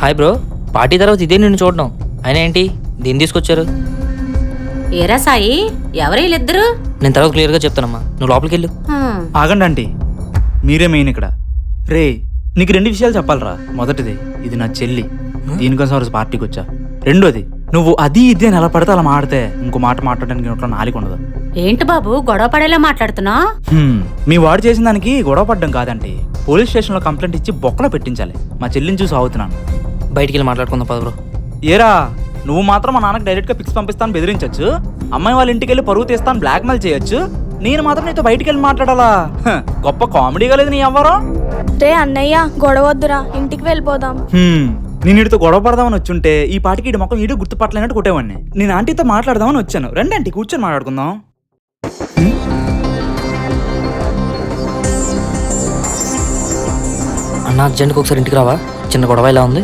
Hi bro, party తర్వాత ఇదే నిన్ను చూడడం. అయినా ఏంటి దీన్ని తీసుకొచ్చారు? ఏరా సాయి, ఎవరు వీళ్ళిద్దరు? నేను తర్వాత క్లియర్గా చెప్తానమ్మా, నువ్వు లోపలికి వెళ్ళు. ఆగండి ఆంటీ, మీరే మెయిన్ ఇక్కడ. రే, నీకు 2 విషయాలు చెప్పాలరా. మొదటిది, ఇది నా చెల్లి, దీనికోసం రోజు పార్టీకి వచ్చా. రెండోది, నువ్వు అది ఇది అని ఎలా పడితే అలా మాడితే ఇంకో మాట మాట్లాడడానికి నోట్లో నాలుక ఉండదు. ఏంటి బాబు గొడవ పడేలా మాట్లాడుతున్నా? మీ వాడు చేసిన దానికి గొడవ పడ్డం కాదంటే పోలీస్ స్టేషన్లో కంప్లైంట్ ఇచ్చి బొక్కలో పెట్టించాలి. మా చెల్లిని చూసి అవుతున్నాను. బయటికి వెళ్ళి మాట్లాడుకుందాం పద బ్రో. ఏరా, నువ్వు మాత్రం మా నాన్నకి డైరెక్ట్గా పిక్స్ పంపిస్తాను బెదిరించచ్చు, అమ్మాయి వాళ్ళ ఇంటికి వెళ్ళి పరువు తీస్తాను బ్లాక్మెయిల్ చేయొచ్చు, నేను మాత్రం నీతో బయటికి వెళ్ళి మాట్లాడాలా? గొప్ప కామెడీగా లేదు నీ అవ్వరో. రే అన్నయ్య, గొడవద్దురా, ఇంటికి వెళ్ళిపోదాం. నేను వీడితో గొడవ పడదామని వచ్చుంటే ఈ పాటికి ఇటు మొక్కం వీడియో గుర్తుపట్టలేనట్టు కొట్టేవాడిని. నేను ఆంటీతో మాట్లాడదామని వచ్చాను. రండి ఆంటీ, కూర్చొని మాట్లాడుకుందాం. అన్న అర్జెంట్కి ఒకసారి ఇంటికి రావా, చిన్న గొడవ ఇలా ఉంది.